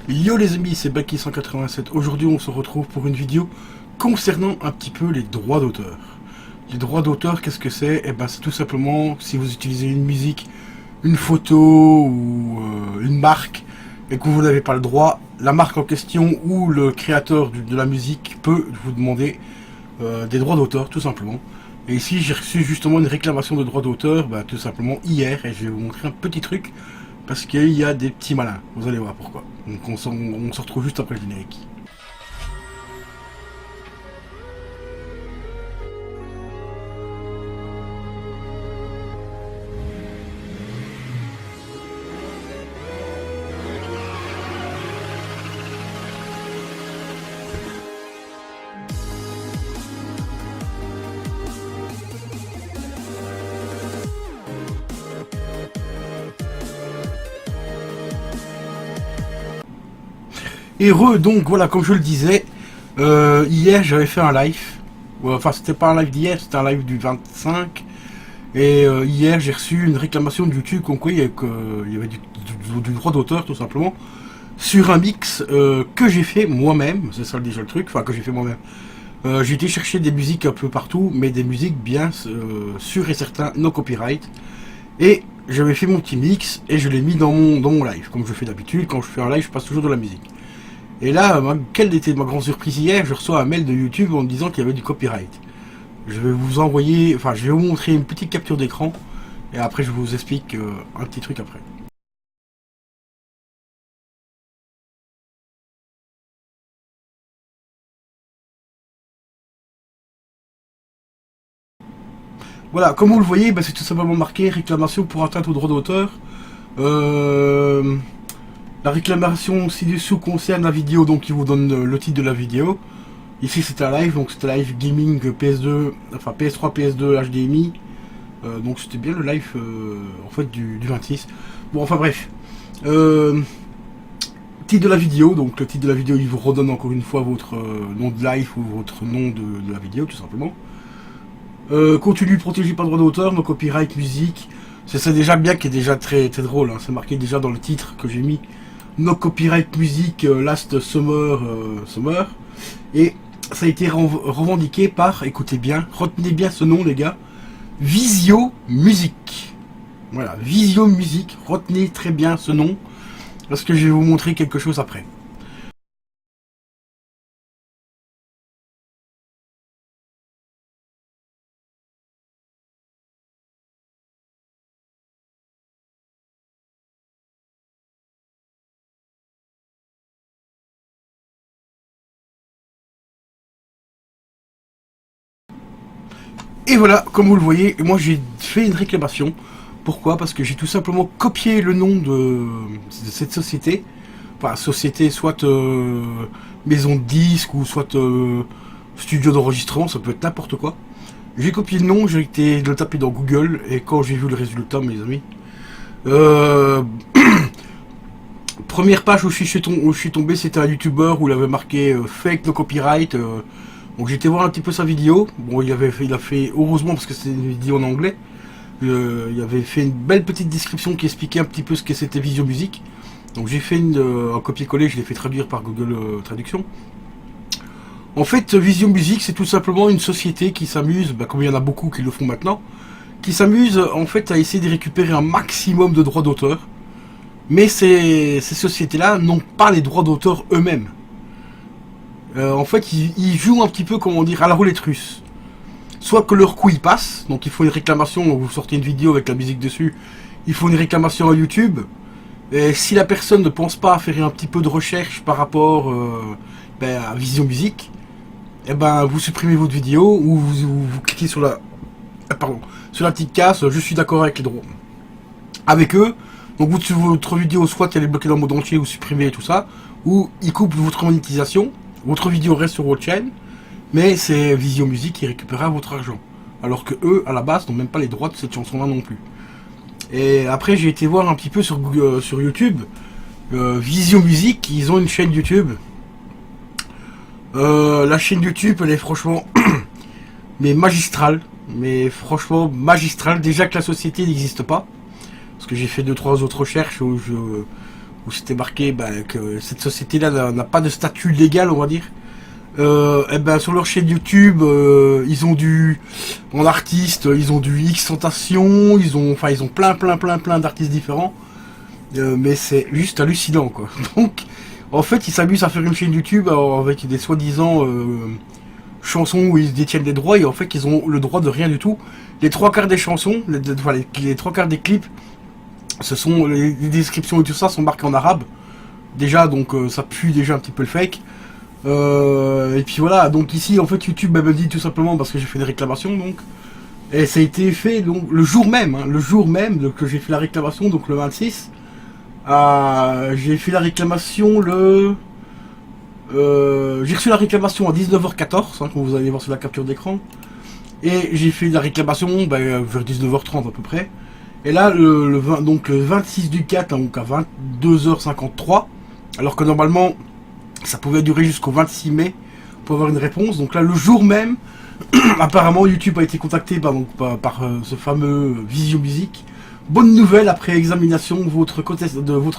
Yo les amis, c'est Baki187. Aujourd'hui on se retrouve pour une vidéo concernant un petit peu les droits d'auteur. Les droits d'auteur, qu'est-ce que c'est? Eh ben c'est tout simplement si vous utilisez une musique, une photo ou une marque et que vous n'avez pas le droit, la marque en question ou le créateur de la musique peut vous demander des droits d'auteur tout simplement. Et ici j'ai reçu justement une réclamation de droits d'auteur, tout simplement hier, et je vais vous montrer un petit truc. Parce qu'il y a des petits malins, vous allez voir pourquoi. Donc on se retrouve juste après le générique. Donc voilà, comme je le disais, hier j'avais fait un live. Enfin c'était pas un live d'hier, c'était un live du 25. Et hier j'ai reçu une réclamation de YouTube comme quoi il y avait du droit d'auteur tout simplement. Sur un mix que j'ai fait moi-même, c'est ça déjà le truc, enfin que j'ai fait moi-même. J'ai été chercher des musiques un peu partout, mais des musiques bien sûres et certains, no copyright. Et j'avais fait mon petit mix et je l'ai mis dans mon live, comme je fais d'habitude. Quand je fais un live, je passe toujours de la musique. Et là, quelle était ma grande surprise hier? Je reçois un mail de YouTube en me disant qu'il y avait du copyright. Je vais vous envoyer, enfin je vais vous montrer une petite capture d'écran et après je vous explique un petit truc après. Voilà, comme vous le voyez, c'est tout simplement marqué réclamation pour atteinte au droit d'auteur. La réclamation ci-dessous concerne la vidéo, donc il vous donne le titre de la vidéo. Ici c'est un live, donc c'était live gaming PS2, enfin PS3, PS2, HDMI. Donc c'était bien le live en fait du 26. Bon enfin bref. Titre de la vidéo, donc le titre de la vidéo il vous redonne encore une fois votre nom de live ou votre nom de la vidéo tout simplement. Contenu protégé par droit d'auteur, no copyright, musique. C'est ça déjà bien qui est déjà très drôle, hein. C'est marqué déjà dans le titre que j'ai mis. No copyright music last summer, summer. Et ça a été revendiqué par, écoutez bien, retenez bien ce nom les gars, Visio Music. Voilà, Visio Music, retenez très bien ce nom, parce que je vais vous montrer quelque chose après. Et voilà, comme vous le voyez, moi j'ai fait une réclamation. Pourquoi? Parce que j'ai tout simplement copié le nom de cette société. Enfin, société, soit maison de disques ou soit studio d'enregistrement, ça peut être n'importe quoi. J'ai copié le nom, j'ai été le taper dans Google et quand j'ai vu le résultat, mes amis, euh, première page où je suis tombé, c'était un YouTuber où il avait marqué fake no copyright. Donc j'ai été voir un petit peu sa vidéo. Bon, il a fait heureusement parce que c'était une vidéo en anglais. Il avait fait une belle petite description qui expliquait un petit peu ce que c'était Visio Music. Donc j'ai fait un copier-coller, je l'ai fait traduire par Google Traduction. En fait, Visio Music, c'est tout simplement une société qui s'amuse, comme il y en a beaucoup qui le font maintenant, qui s'amuse en fait à essayer de récupérer un maximum de droits d'auteur. Mais ces sociétés-là n'ont pas les droits d'auteur eux-mêmes. En fait, ils jouent un petit peu, comment dire, à la roulette russe. Soit que leur coup il passe, donc il faut une réclamation, vous sortez une vidéo avec la musique dessus, il faut une réclamation à YouTube. Et si la personne ne pense pas à faire un petit peu de recherche par rapport à Visio Music, vous supprimez votre vidéo ou vous cliquez sur sur la petite case, je suis d'accord avec les droits. Avec eux, donc votre vidéo soit elle est bloquée dans le mode entier ou supprimée et tout ça, ou ils coupent votre monétisation. Votre vidéo reste sur votre chaîne, mais c'est Visio Music qui récupérera votre argent. Alors que eux, à la base, n'ont même pas les droits de cette chanson-là non plus. Et après, j'ai été voir un petit peu sur YouTube. Visio Music, ils ont une chaîne YouTube. La chaîne YouTube, elle est franchement mais magistrale. Mais franchement magistrale. Déjà que la société n'existe pas. Parce que j'ai fait 2-3 autres recherches où c'était marqué que cette société-là n'a pas de statut légal, on va dire. Et ben sur leur chaîne YouTube, ils ont en artiste, ils ont du X Tentation, ils ont plein d'artistes différents. Mais c'est juste hallucinant, quoi. Donc, en fait, ils s'amusent à faire une chaîne YouTube avec des soi-disant chansons où ils détiennent des droits, et en fait, ils ont le droit de rien du tout. Les trois quarts des chansons, les trois quarts des clips, ce sont les descriptions et tout ça sont marquées en arabe. Déjà, donc ça pue déjà un petit peu le fake. Et puis voilà, donc ici, en fait, YouTube me dit tout simplement parce que j'ai fait des réclamations, donc. Et ça a été fait donc le jour même, que j'ai fait la réclamation, donc le 26. J'ai fait la réclamation j'ai reçu la réclamation à 19h14, comme vous allez voir sur la capture d'écran. Et j'ai fait la réclamation vers 19h30 à peu près. Et là, le 26 du 4, donc à 22h53, alors que normalement, ça pouvait durer jusqu'au 26 mai pour avoir une réponse. Donc là, le jour même, apparemment, YouTube a été contacté par ce fameux Vision Music. Bonne nouvelle, après examination de votre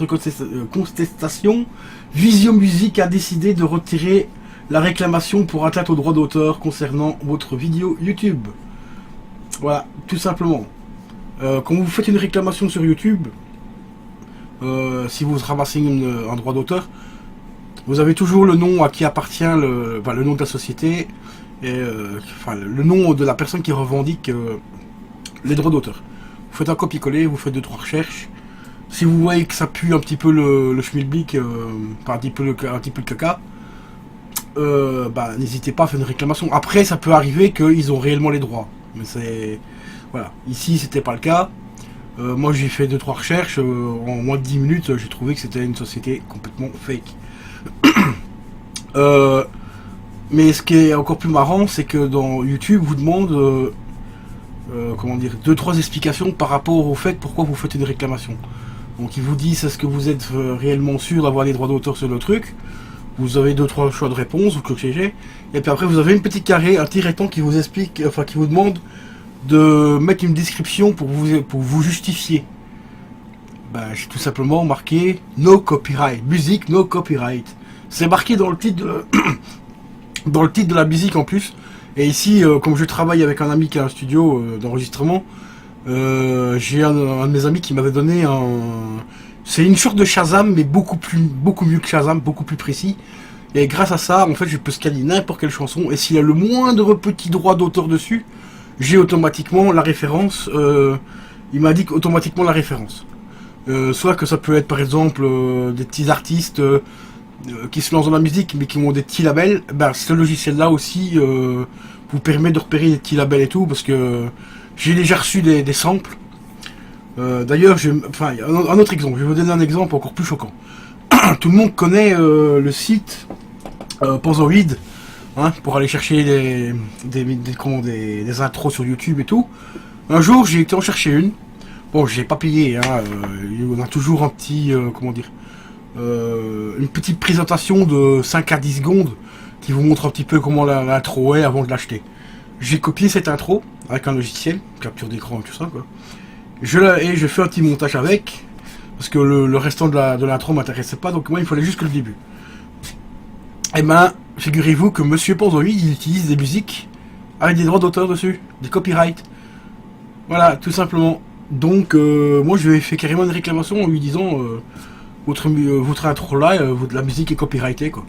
contestation, Vision Music a décidé de retirer la réclamation pour atteinte au droit d'auteur concernant votre vidéo YouTube. Voilà, tout simplement. Quand vous faites une réclamation sur YouTube, si vous ramassez un droit d'auteur, vous avez toujours le nom à qui appartient le nom de la société et le nom de la personne qui revendique les droits d'auteur. Vous faites un copier-coller, vous faites 2-3 recherches. Si vous voyez que ça pue un petit peu le schmilblick, un petit peu le caca, n'hésitez pas à faire une réclamation. Après, ça peut arriver qu'ils ont réellement les droits. Mais c'est... Voilà. Ici, c'était pas le cas. Moi, j'ai fait 2-3 recherches. En moins de 10 minutes, j'ai trouvé que c'était une société complètement fake. Mais ce qui est encore plus marrant, c'est que dans YouTube, vous demande... 2-3 explications par rapport au fait pourquoi vous faites une réclamation. Donc ils vous disent est-ce que vous êtes réellement sûr d'avoir les droits d'auteur sur le truc. Vous avez 2-3 choix de réponse, vous cliquez, et puis après vous avez une petite carré, un tireton qui vous explique, qui vous demande de mettre une description pour vous justifier. J'ai tout simplement marqué no copyright, musique no copyright. C'est marqué dans le titre dans le titre de la musique en plus. Et ici, comme je travaille avec un ami qui a un studio d'enregistrement, j'ai un de mes amis qui m'avait donné c'est une sorte de Shazam, mais beaucoup mieux que Shazam, beaucoup plus précis. Et grâce à ça, en fait, je peux scanner n'importe quelle chanson. Et s'il y a le moindre petit droit d'auteur dessus, j'ai automatiquement la référence. Il m'indique automatiquement la référence. Soit que ça peut être par exemple des petits artistes qui se lancent dans la musique mais qui ont des petits labels, ce logiciel là aussi vous permet de repérer des petits labels et tout, parce que j'ai déjà reçu des samples. D'ailleurs, un autre exemple, je vais vous donner un exemple encore plus choquant. Tout le monde connaît le site Panzoid, pour aller chercher des intros sur YouTube et tout. Un jour j'ai été en chercher une. Bon, j'ai pas payé, on a toujours un petit une petite présentation de 5 à 10 secondes qui vous montre un petit peu comment l'intro est avant de l'acheter. J'ai copié cette intro avec un logiciel, capture d'écran et tout ça, quoi. Je fais un petit montage avec, parce que le restant de l'intro m'intéressait pas, donc moi il fallait juste que le début. Et figurez-vous que Monsieur Panzoid, il utilise des musiques avec des droits d'auteur dessus, des copyrights. Voilà, tout simplement. Donc moi je lui ai fait carrément une réclamation en lui disant votre intro là, la musique est copyrightée, quoi.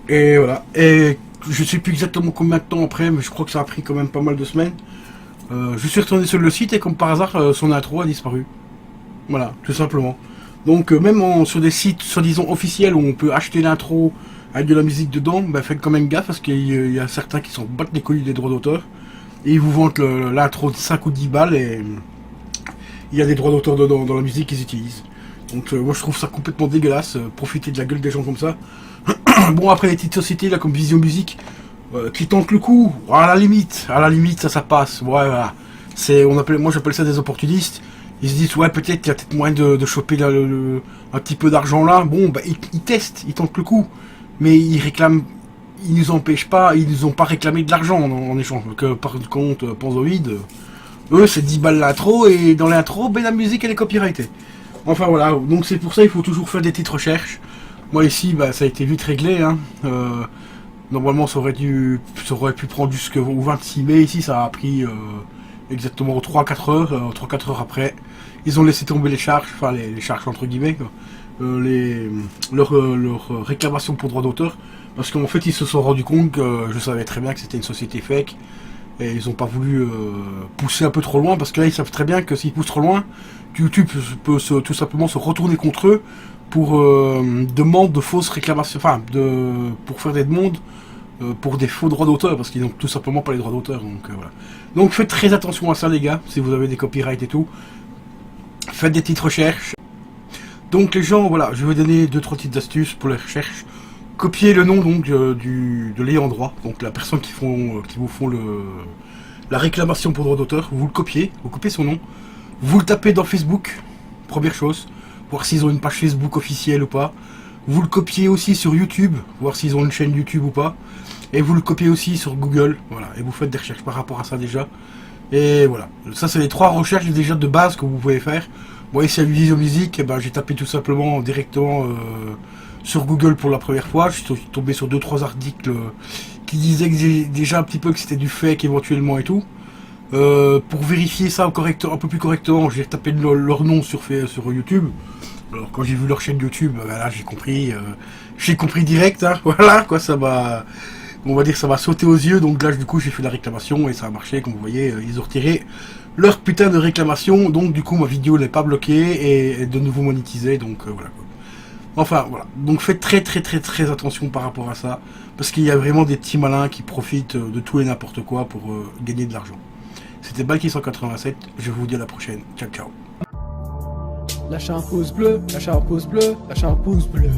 Et voilà. Et je sais plus exactement combien de temps après, mais je crois que ça a pris quand même pas mal de semaines. Je suis retourné sur le site et comme par hasard, son intro a disparu. Voilà, tout simplement. Donc même sur des sites soi-disant officiels où on peut acheter l'intro avec de la musique dedans, faites quand même gaffe parce qu'il y a certains qui s'en battent les couilles des droits d'auteur. Et ils vous vendent l'intro de 5 ou 10 balles et il y a des droits d'auteur dedans dans la musique qu'ils utilisent. Donc moi je trouve ça complètement dégueulasse, profiter de la gueule des gens comme ça. Bon, après les petites sociétés là comme Vision Music qui tentent le coup, à la limite ça passe. Ouais, voilà. Moi j'appelle ça des opportunistes. Ils se disent ouais, peut-être qu'il y a peut-être moyen de choper un petit peu d'argent là. Bon, ils testent, ils tentent le coup, mais ils réclament, ils nous empêchent pas, ils nous ont pas réclamé de l'argent en échange. Que par contre Panzoid, eux c'est 10 balles l'intro et dans l'intro la musique elle est copyrightée. Enfin voilà, donc c'est pour ça il faut toujours faire des petites recherches. Moi ici, bah, ça a été vite réglé. Hein. Normalement ça aurait pu prendre jusqu'au 26 mai. Ici ça a pris exactement 3-4 heures. 3-4 heures après, ils ont laissé tomber les charges, enfin les charges entre guillemets, quoi. Leur réclamation pour droit d'auteur. Parce qu'en fait ils se sont rendus compte que je savais très bien que c'était une société fake. Et ils n'ont pas voulu pousser un peu trop loin, parce que là ils savent très bien que s'ils poussent trop loin, YouTube peut tout simplement se retourner contre eux pour demande de fausses réclamations, enfin pour faire des demandes pour des faux droits d'auteur, parce qu'ils n'ont tout simplement pas les droits d'auteur. Donc voilà. Donc faites très attention à ça les gars, si vous avez des copyrights et tout. Faites des petites recherches. Donc les gens, voilà, je vais donner 2-3 petites astuces pour les recherches. Copiez le nom donc de l'ayant droit, donc la personne qui vous font la réclamation pour droit d'auteur, vous copiez son nom, vous le tapez dans Facebook, première chose, voir s'ils ont une page Facebook officielle ou pas. Vous le copiez aussi sur YouTube, voir s'ils ont une chaîne YouTube ou pas. Et vous le copiez aussi sur Google, voilà, et vous faites des recherches par rapport à ça déjà. Et voilà, ça c'est les 3 recherches déjà de base que vous pouvez faire. Moi ici à l'Ulysse Musique, eh ben, j'ai tapé tout simplement directement sur Google pour la première fois. Je suis tombé sur 2-3 articles qui disaient que déjà un petit peu que c'était du fake éventuellement et tout. Pour vérifier ça un peu plus correctement, j'ai tapé leur nom sur YouTube. Alors quand j'ai vu leur chaîne YouTube, ben là j'ai compris direct, hein, voilà quoi, on va dire ça m'a sauté aux yeux, donc là du coup j'ai fait la réclamation et ça a marché, comme vous voyez, ils ont retiré leur putain de réclamation, donc du coup ma vidéo n'est pas bloquée et est de nouveau monétisée, donc voilà quoi. Enfin voilà, donc faites très attention par rapport à ça, parce qu'il y a vraiment des petits malins qui profitent de tout et n'importe quoi pour gagner de l'argent. C'était Balky187, je vous dis à la prochaine, ciao ciao. Lâchez un pouce bleu, lâchez un pouce bleu, lâchez un pouce bleu.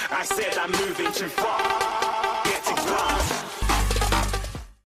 I said I'm moving too far.